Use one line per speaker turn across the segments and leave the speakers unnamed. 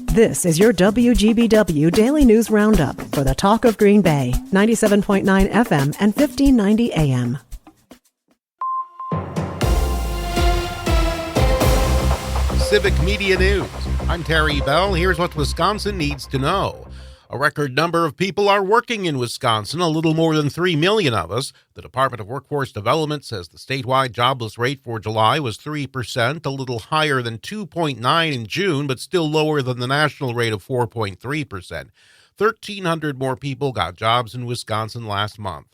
This is your WGBW Daily News Roundup for the Talk of Green Bay, 97.9 FM and 1590 AM.
Civic Media News. I'm Terry Bell. Here's what Wisconsin needs to know. A record number of people are working in Wisconsin, a little more than 3 million of us. The Department of Workforce Development says the statewide jobless rate for July was 3%, a little higher than 2.9% in June, but still lower than the national rate of 4.3%. 1,300 more people got jobs in Wisconsin last month.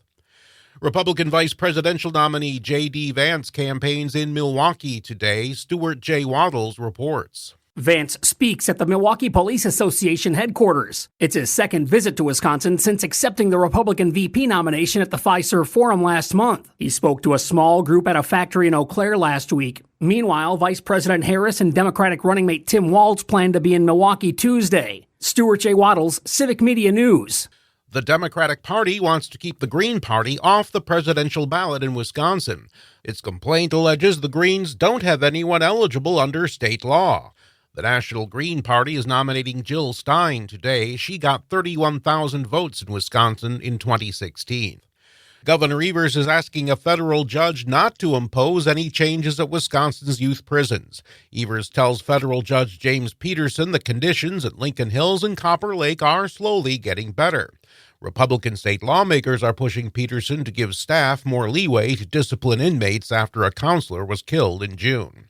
Republican vice presidential nominee J.D. Vance campaigns in Milwaukee today. Stuart J. Waddles reports.
Vance speaks at the Milwaukee Police Association headquarters. It's his second visit to Wisconsin since accepting the Republican VP nomination at the Fiserv Forum last month. He spoke to a small group at a factory in Eau Claire last week. Meanwhile, Vice President Harris and Democratic running mate Tim Walz plan to be in Milwaukee Tuesday. Stuart J. Waddles, Civic Media News.
The Democratic Party wants to keep the Green Party off the presidential ballot in Wisconsin. Its complaint alleges the Greens don't have anyone eligible under state law. The National Green Party is nominating Jill Stein today. She got 31,000 votes in Wisconsin in 2016. Governor Evers is asking a federal judge not to impose any changes at Wisconsin's youth prisons. Evers tells federal judge James Peterson the conditions at Lincoln Hills and Copper Lake are slowly getting better. Republican state lawmakers are pushing Peterson to give staff more leeway to discipline inmates after a counselor was killed in June.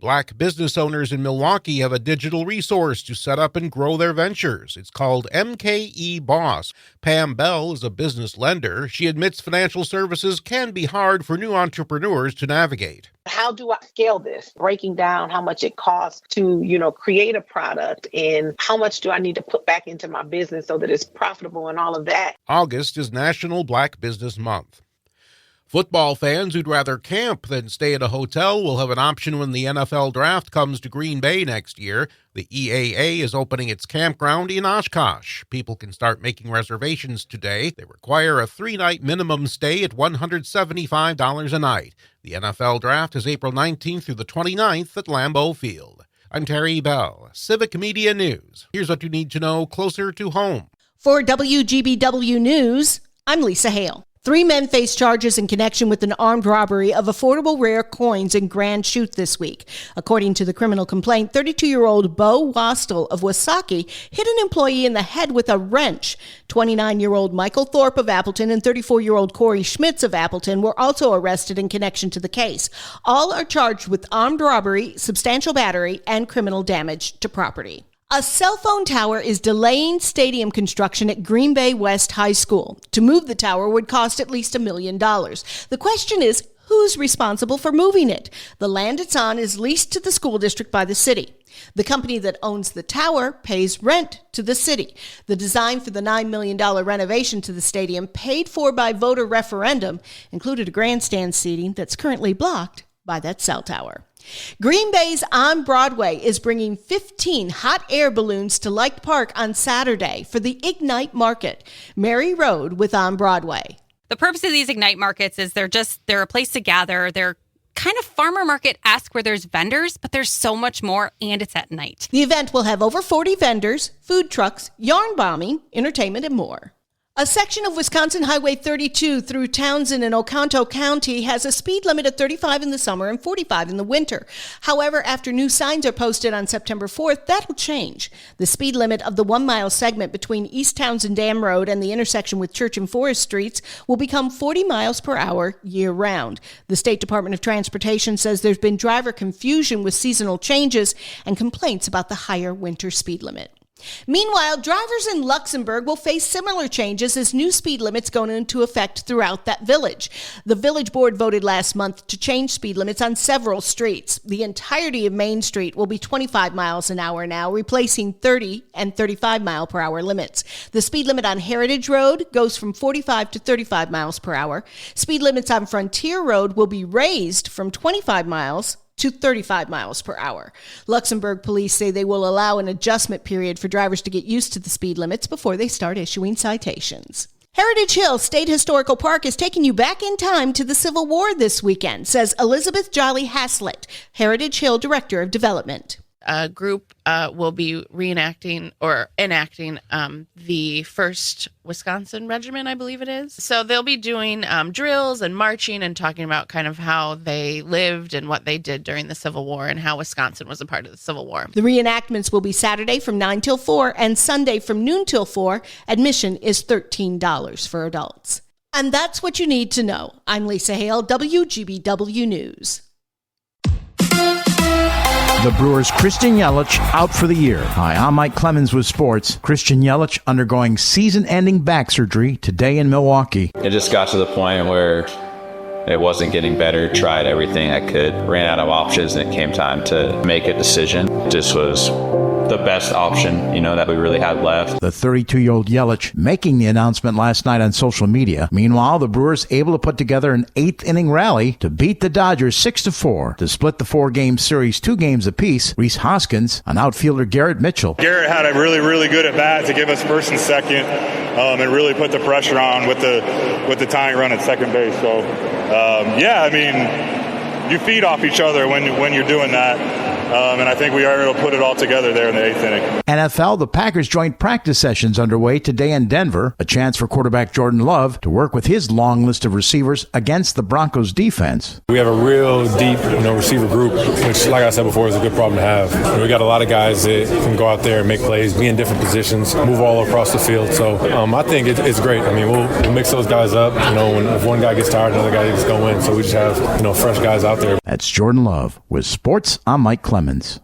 Black business owners in Milwaukee have a digital resource to set up and grow their ventures. It's called MKE Boss. Pam Bell is a business lender. She admits financial services can be hard for new entrepreneurs to navigate.
How do I scale this? Breaking down how much it costs to, create a product and how much do I need to put back into my business so that it's profitable and all of that.
August is National Black Business Month. Football fans who'd rather camp than stay at a hotel will have an option when the NFL draft comes to Green Bay next year. The EAA is opening its campground in Oshkosh. People can start making reservations today. They require a 3-night minimum stay at $175 a night. The NFL draft is April 19th through the 29th at Lambeau Field. I'm Terry Bell, Civic Media News. Here's what you need to know closer to home.
For WGBW News, I'm Lisa Hale. 3 men face charges in connection with an armed robbery of affordable rare coins in Grand Chute this week. According to the criminal complaint, 32-year-old Bo Wastel of Wasaki hit an employee in the head with a wrench. 29-year-old Michael Thorpe of Appleton and 34-year-old Corey Schmitz of Appleton were also arrested in connection to the case. All are charged with armed robbery, substantial battery, and criminal damage to property. A cell phone tower is delaying stadium construction at Green Bay West High School. To move the tower would cost at least $1 million. The question is, who's responsible for moving it? The land it's on is leased to the school district by the city. The company that owns the tower pays rent to the city. The design for the $9 million renovation to the stadium, paid for by voter referendum, included a grandstand seating that's currently blocked by that cell tower. Green Bay's On Broadway is bringing 15 hot air balloons to Light Park on Saturday for the Ignite Market. Mary Road with On Broadway.
The purpose of these Ignite Markets is they're a place to gather. They're kind of farmer market-esque where there's vendors, but there's so much more, and it's at night.
The event will have over 40 vendors, food trucks, yarn bombing, entertainment, and more. A section of Wisconsin Highway 32 through Townsend and Oconto County has a speed limit of 35 in the summer and 45 in the winter. However, after new signs are posted on September 4th, that will change. The speed limit of the 1-mile segment between East Townsend Dam Road and the intersection with Church and Forest Streets will become 40 miles per hour year-round. The State Department of Transportation says there's been driver confusion with seasonal changes and complaints about the higher winter speed limit. Meanwhile, drivers in Luxembourg will face similar changes as new speed limits go into effect throughout that village. The village board voted last month to change speed limits on several streets. The entirety of Main Street will be 25 miles an hour now, replacing 30 and 35 mile per hour limits. The speed limit on Heritage Road goes from 45 to 35 miles per hour. Speed limits on Frontier Road will be raised from 25 miles to 35 miles per hour. Luxembourg police say they will allow an adjustment period for drivers to get used to the speed limits before they start issuing citations. Heritage Hill State Historical Park is taking you back in time to the Civil War this weekend, says Elizabeth Jolly Haslett, Heritage Hill Director of Development.
group will be reenacting or enacting the 1st Wisconsin Regiment, I believe it is. So they'll be doing drills and marching and talking about kind of how they lived and what they did during the Civil War and how Wisconsin was a part of the Civil War.
The reenactments will be Saturday from 9 till 4 and Sunday from noon till 4. Admission is $13 for adults. And that's what you need to know. I'm Lisa Hale, WGBW News.
The Brewers' Christian Yelich out for the year. Hi, I'm Mike Clemens with sports. Christian Yelich undergoing season-ending back surgery today in Milwaukee.
It just got to the point where it wasn't getting better. Tried everything I could. Ran out of options, and it came time to make a decision. This was the best option, that we really had left.
The 32-year-old Yelich making the announcement last night on social media. Meanwhile, the Brewers able to put together an 8th-inning rally to beat the Dodgers 6-4 to split the 4-game series 2 games apiece. Rhys Hoskins on outfielder Garrett Mitchell.
Garrett had a really, really good at-bat to give us first and second and really put the pressure on with the tying run at second base. So, you feed off each other when you're doing that. And I think we are able to put it all together there in the 8th inning.
NFL, the Packers joint practice sessions underway today in Denver. A chance for quarterback Jordan Love to work with his long list of receivers against the Broncos defense.
We have a real deep, receiver group, which, like I said before, is a good problem to have. And we got a lot of guys that can go out there and make plays, be in different positions, move all across the field. So I think it's great. We'll mix those guys up. If one guy gets tired, another guy gets going in. So we just have, fresh guys out there.
That's Jordan Love with sports. I'm Mike Clemens.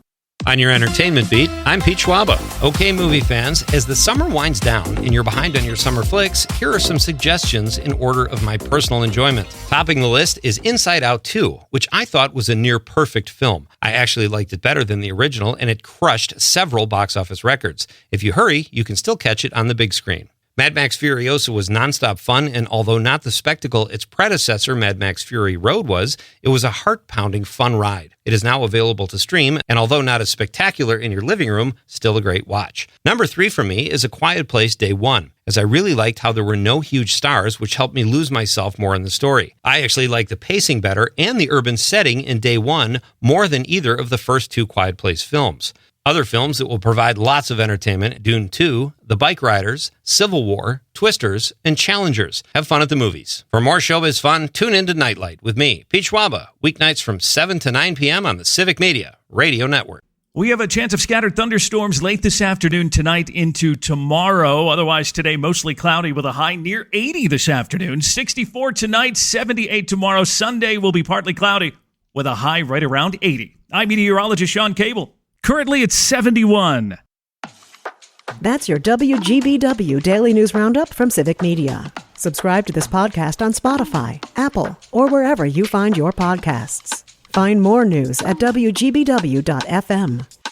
On your entertainment beat, I'm Pete Schwaba. Okay, movie fans, as the summer winds down and you're behind on your summer flicks, here are some suggestions in order of my personal enjoyment. Topping the list is Inside Out 2, which I thought was a near-perfect film. I actually liked it better than the original, and it crushed several box office records. If you hurry, you can still catch it on the big screen. Mad Max Furiosa was nonstop fun, and although not the spectacle its predecessor, Mad Max Fury Road, was, it was a heart-pounding fun ride. It is now available to stream, and although not as spectacular in your living room, still a great watch. Number 3 for me is A Quiet Place Day 1, as I really liked how there were no huge stars, which helped me lose myself more in the story. I actually like the pacing better and the urban setting in Day 1 more than either of the first 2 Quiet Place films. Other films that will provide lots of entertainment: Dune 2, The Bike Riders, Civil War, Twisters, and Challengers. Have fun at the movies. For more showbiz fun, tune in to Nightlight with me, Pete Schwaba, weeknights from 7 to 9 p.m. on the Civic Media Radio Network.
We have a chance of scattered thunderstorms late this afternoon, tonight into tomorrow. Otherwise, today, mostly cloudy with a high near 80 this afternoon. 64 tonight, 78 tomorrow. Sunday will be partly cloudy with a high right around 80. I'm meteorologist Sean Cable. Currently, it's 71.
That's your WGBW Daily News Roundup from Civic Media. Subscribe to this podcast on Spotify, Apple, or wherever you find your podcasts. Find more news at WGBW.FM.